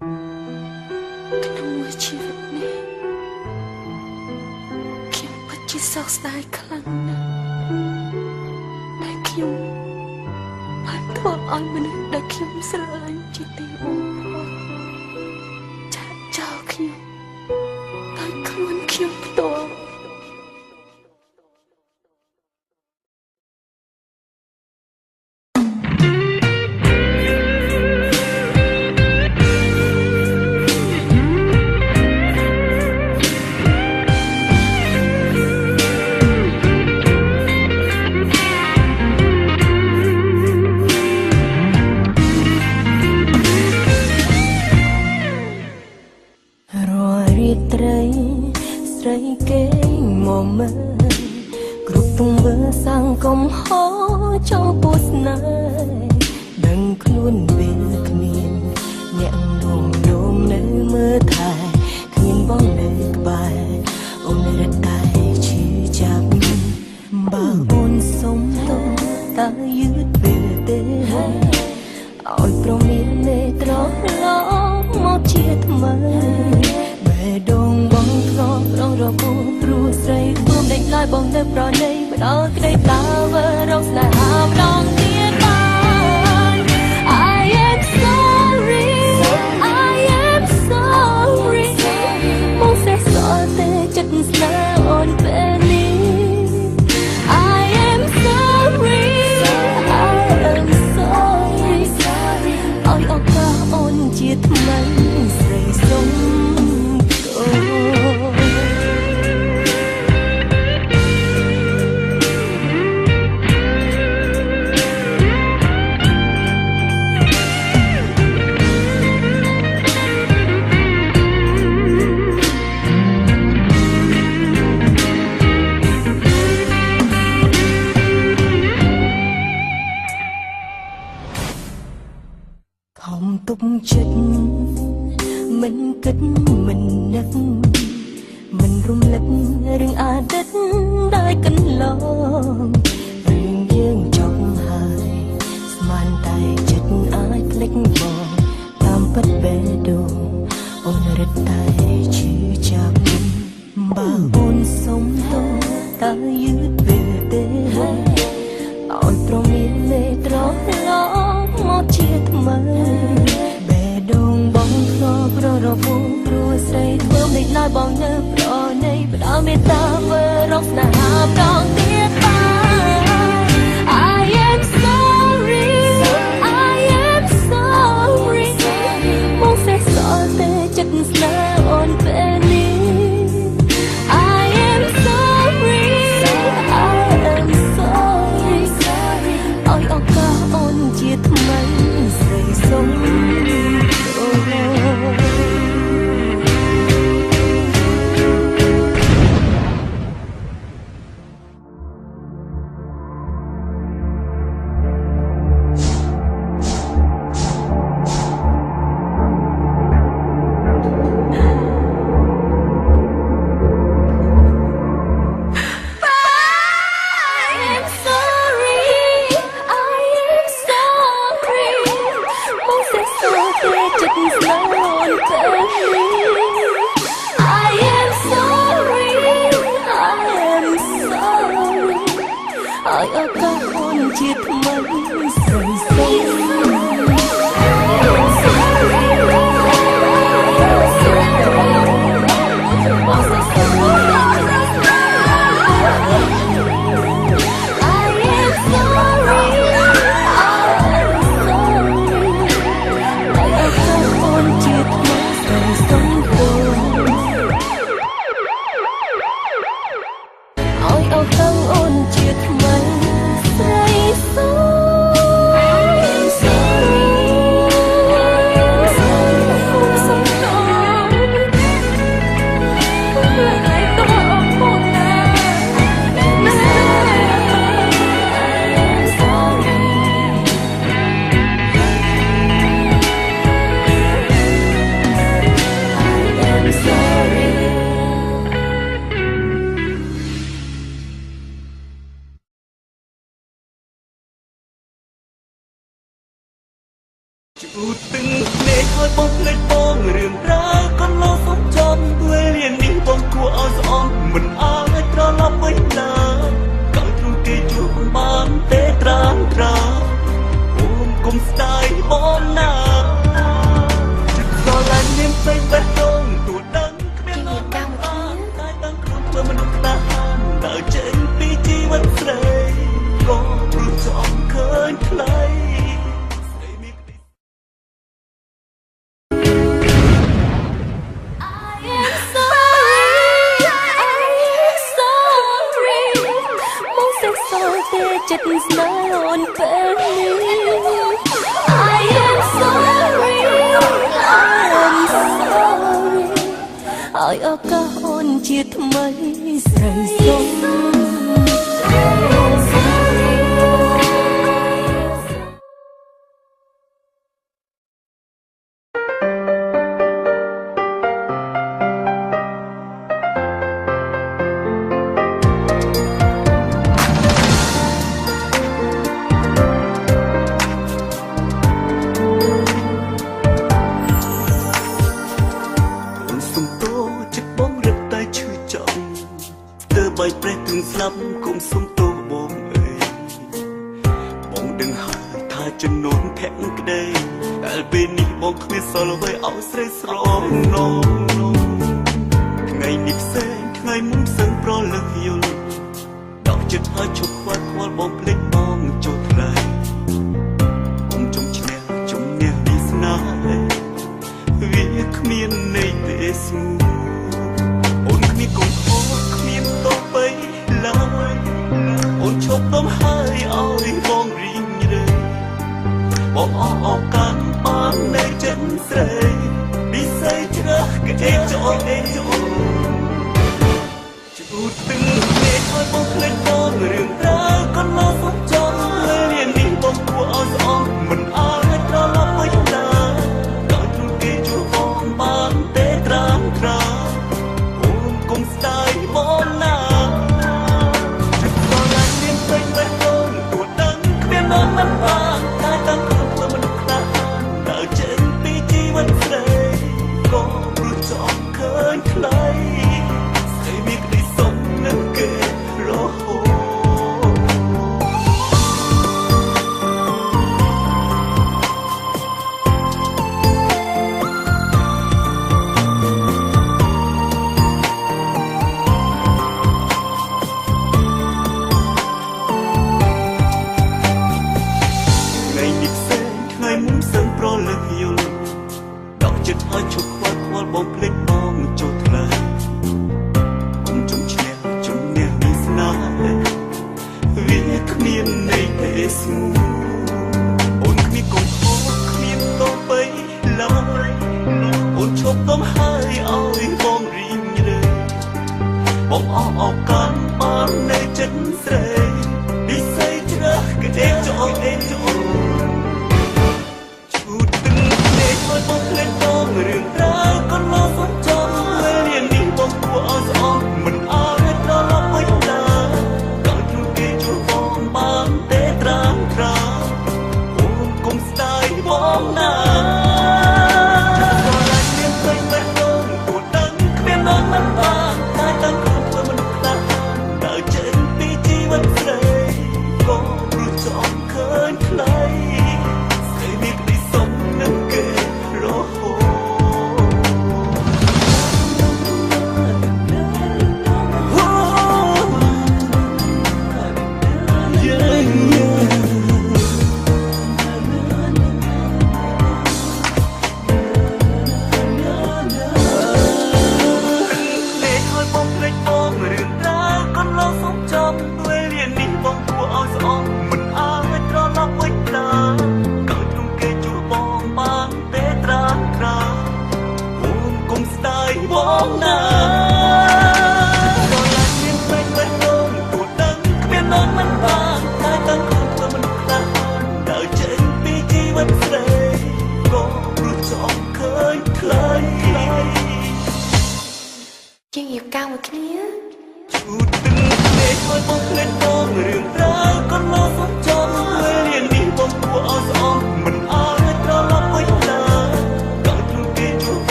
ក្នុងមួយជីវិតនេះខ្ញុំពិតជាសោកស្ដាយខ្លាំងណាស់ដែលខ្ញុំបានធ្វើឲ្យមនុស្សដែលខ្ញុំស្រឡាញ់ជាទីបំផុតចាក់ចោលខ្ញុំដោយខ្លួនខ្ញុំផ្ទាល់ត្រីស្រីគេមកមើលគ្រប់ទង្វើសង្គមហោចំពោះស្នេហ៍ដឹងខ្លួនពេលគ្មានអ្នករួមនោមនៅមើលថែគ្មានបងនៅក្បែរអូនរត់តែឈឺចាប់បើអូនសុំតើយឺតពេលទេឲ្យព្រមមានមេត្រឡមកជាថ្មីដងបងធ្លាប់រងរពូព្រោះស្រីព្រមដេញឡើយបងនៅប្រណីបដល់ក្តីតាវើរកស្នេហាម្ដងទៀតបាន I am sorry I am sorry មកសេះសល់តែចិត្តស្នេហ៍អូនពេលនេះ I am sorry I am sorry ឲ្យឱកាសអូនជាថ្មីស្រីសុំខំទប់ចិត្តមិនគិតមិននឹកមិនរំលឹករឿងអតីតដែលកន្លងរឿងយើងចប់ហើយស្មានតែចិត្តអាចភ្លេចបងតាមពិតបេះដូងអូនរត់តែឈឺចាប់បើអូនសុំតើយឺតពេលទេឲ្យព្រមមានមេត្រឡមកជាថ្មីបេះដូងបងធ្លាប់រពូព្រោះស្រីធ្វើមិនឡើយបងនៅប្រណីផ្ដល់មេត្តាមើលរកស្នេហាម្ដងទៀតបាន I am sorry I am sorry មកសេះសល់តែចិត្តស្នេហ៍អូនពេលនេះ I am sorry I am sorry ឲ្យឱកាសអូនជាថ្មីស្រីសុំឲ្យឱកាសអូនជាថ្មីស្រីសុំជូតទឹកភ្នែកឲ្យបងភ្លេចបង រឿងរ៉ាវក៏លោសំចំពេលលាននេះបងគួរអោស្អប់មិនអាចត្រឡប់វិញណាក៏ទ្រូគេជួបបានទេត្រាំត្រាអូនគុំស្ដាយបងណាចិត្តស្រឡាញ់នាមពេញបេះដូងទូដឹងគ្មាននរណាបានតែដឹងខ្លួនធ្វើមនុស្សក្តាហានដើរចេញពីជីវិតស្រីក៏ព្រោះចង់ឃើញថ្លៃចិត្តស្នេហ៍អូនពេលនេះ I am sorry I am sorry ឲ្យឱកាសអូនជាថ្មីស្រីសុំបាយប្រេះถึงស្លាប់គុំសុំទោសបងអើយបងដឹងហើយថាចំនួនភក្តីតែពេលនេះបងគ្មានសល់អ្វីឲ្យស្រីស្រងនងថ្ងៃនេះផ្សេងថ្ងៃមុនផ្សេងប្រលឹកយល់ដកចិត្តឲ្យជប់ខ្វល់ខ្វល់បងភ្លេចបងចូលថ្លៃបងចង់ឈ្នះជំនះពីស្នេហ៍វាគ្មានន័យទេស្មូអូនគ្មានកុំខកគ្មានតបបីឡើយអូនឈប់បំហើយឲ្យបងរីងរៃបងអស់កាន់បាននៅចិត្តស្រីពិសេសជ្រះកេចូលជួតទឹកភ្នែកឲ្យបងភ្លេចបងរឿងរ៉ាវក៏លោសំចំពេលលាននេះបងគួរឲ្យស្អប់មិនអាចត្រឡប់វិញណាក៏ទ្រូគេជួបបងបានទេត្រាំត្រាអូនគុំស្ដាយបងណាចិត្តស្រឡាញ់មានពេញបេះដូងទួដឹងគ្មាននរណាបានតែតាំងខ្លួនធ្វើមនុស្សខ្លះដើរចេញពីជីវិតស្រីក៏ព្រោះចង់ឃើញថ្លៃស្រីមានក្តីសុខនឹងគេរហូតឲ្យជប់ខ្វល់ខ្វល់បងភ្លេចបងចូលថ្លៃគុំចង់ឈ្នះជំនះពីស្នេហ៍វាគ្មានន័យទេស្មូអូនគ្មានកុំខកគ្មានតបបីឡើយអូនឈប់បំហើយឲ្យបងរីងរៃបងអស់ឱកាសបាននៅចិត្តស្រីពិសេសជ្រះកេចូលជួតទឹកភ្នែកឲ្យបងភ្លេចបងរឿងរ៉ាវក៏លោសំចំពេលលាននេះបងគួរឲ្យស្អប់មិនអាចត្រឡប់វិញណាក៏ទ្រូគេជួបបងបានទេត្រាំត្រាអូនគុំស្ដាយបងណាចិត្តស្រឡាញ់មានពេញបេះដូងទួដឹងគ្មាននរណាបានតែតាំងខ្លួនធ្វើមនុស្សខ្លះដើរចេញពីជីវិតស្រី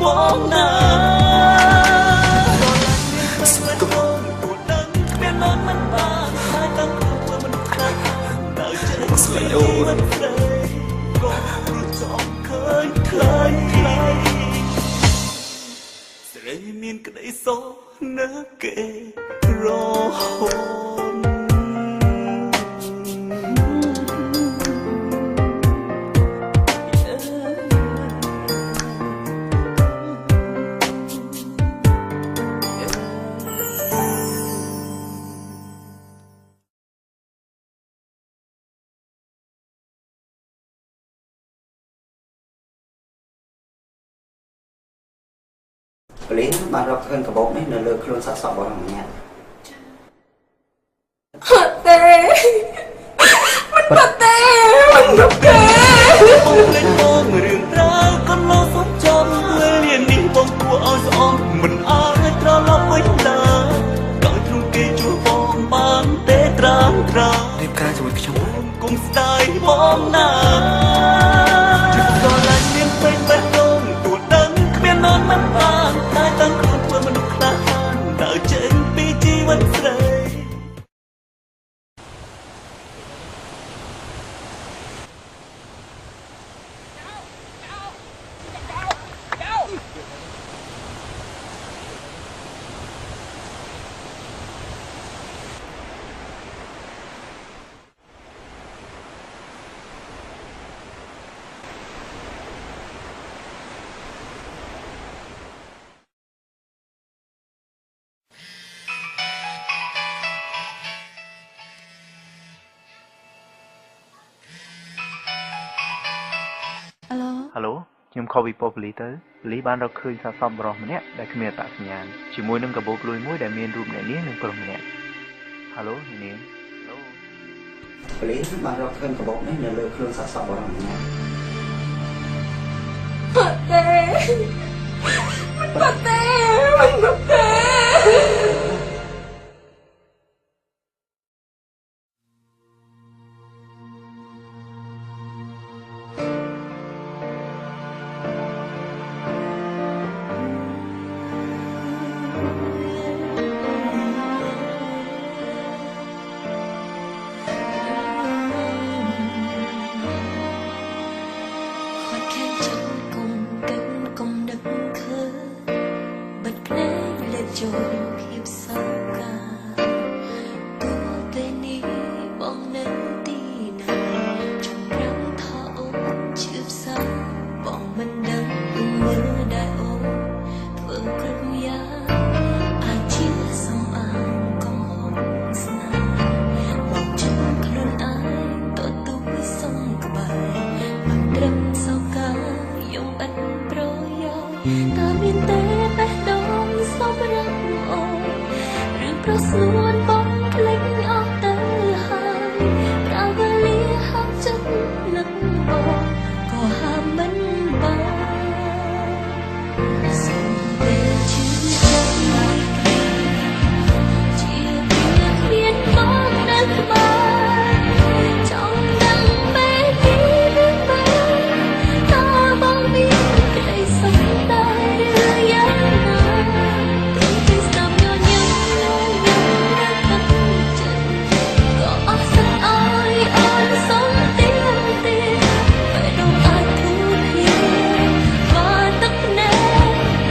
បងណាសុំទោសទូដឹងគ្មាននន់មិនបានហើយតាំងខ្លួនមិនខ្លាចដើរចេញស្លេអូនស្រីក៏ព្រោះចង់ឃើញខ្លាយខ្លាយស្រីមានក្តីសោកនៅគេរហូតប៉ូលីសបានរកឃើញកាបូបនេះនៅលើខ្លួនសាកសពរបស់ម្នាក់អត់ទេមិនបាត់ទេមិនបាត់ទេបងលេងបងរឿងរ៉ាវកន្លងសុំចំពេលលាននេះបងគួរឲ្យស្អប់មិនអាចត្រឡប់វិញឡើយក៏ទ្រង់គេជួបបងបានទេត្រាំត្រារៀបការជាមួយខ្ញុំគុំស្ដាយបងណាចិត្តក៏ឡាញមានពេញបេះដូងទួដឹងគ្មាននន់មិនបានតែតាំងខ្លួនធ្វើមនុស្សខ្លះដើរចេញពីជីវិតស្រីហៅឡូខ្ញុំខលពីប៉ូលីសទៅប៉ូលីសបានរកឃើញសាកសពបរិសម្នាក់ដែលគ្មានអត្តសញ្ញាណជាមួយនឹងកាបូបលុយមួយដែលមានរូបអ្នកនាងនិងប្រុសម្នាក់ហៅឡូនាងប៉ូលីសបានរកឃើញកាបូបនេះនៅលើខ្លួនសាកសពរបស់ម្នាក់អត់ទេមិនបាត់ទេមិនបាត់ទេចូលភាពសង្ការទោះពេលនេះបងនៅទីណាចង់រំថាអូនជឿផ្សាបងមិនដឹងមើលដែរអូនធ្វើគ្រប់យ៉ាងអាចជាសំអាងកំហុសស្នេហ៍បងជឿខ្លួនឯងទទួលសុំក្បែរមិនត្រឹមសោកាយំអិនប្រយោជន៍តើមានទេបេះដូងសម្រាប់អូនឬប្រស្នួនបងភ្លេចអស់ទៅហើយប្រាវេលាហាក់ចិត្តនឹងបងក៏ហាមមិនបានសូមពេលជឿចិត្តជាវាគ្មានបងនៅក្បែរចង់ដឹងពេលនេះឬបែរតើបងមានក្តីសុខដែរឬយ៉ាងណាទៅស្ដាប់ញញឹមរកទឹកចិត្តក៏អស់សិនអើយអូនសុំទៀងពេលដងអាចធូរធារបានទឹកភ្នែក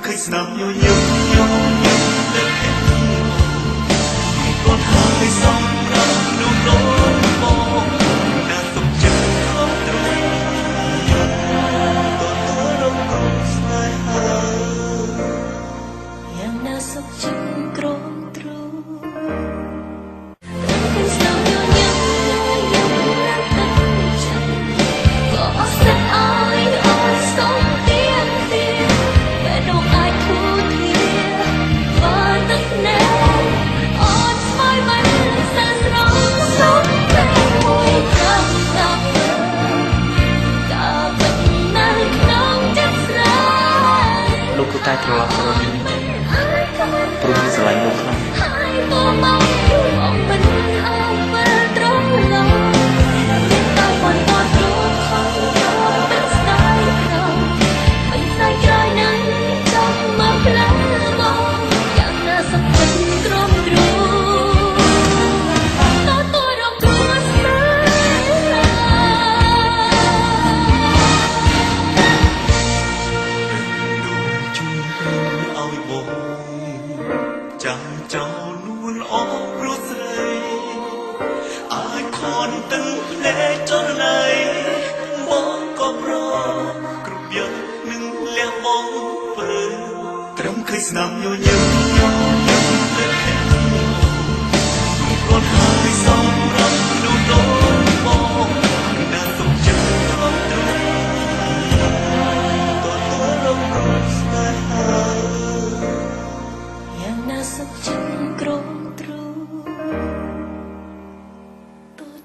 เคยสนามโยโย่โยโย่เลิกแค่ก่อนหาให้สองเราดูโลกมองน่าสนใจเขาตรงตัวเราก็สลายหา យ៉ាងណាសុខចិត្តក្រំទ្រូងលោកគូតែត្រឡប់ទៅរកខ្ញុំព្រោះមានស្រឡាញ់លោកខ្លាំង ឲ្យបងចាំចោលនួនអស់ព្រោះស្រីអាចខនទឹកភ្នែកចរណៃបងក៏ប្រគ្រប់យ៉ាងនឹងលះបងព្រឺត្រឹមឃើញស្នាមញញឹមញញឹមលើខែគ្រាន់ហើយសំរាប់នោះដល់បងណាសុខចិត្តត្រង់ត្រង់រំរងស្នេហា យ៉ាងណាសុខចិត្តក្រំទ្រូង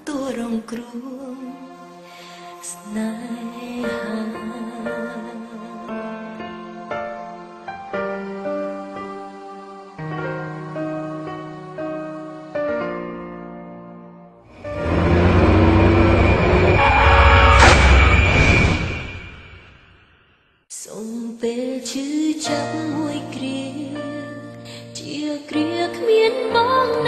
ទូរងគ្រោះស្នេហាសូមពេលឈឺចាប់មួយគ្រាជាគ្រាគ្មានបង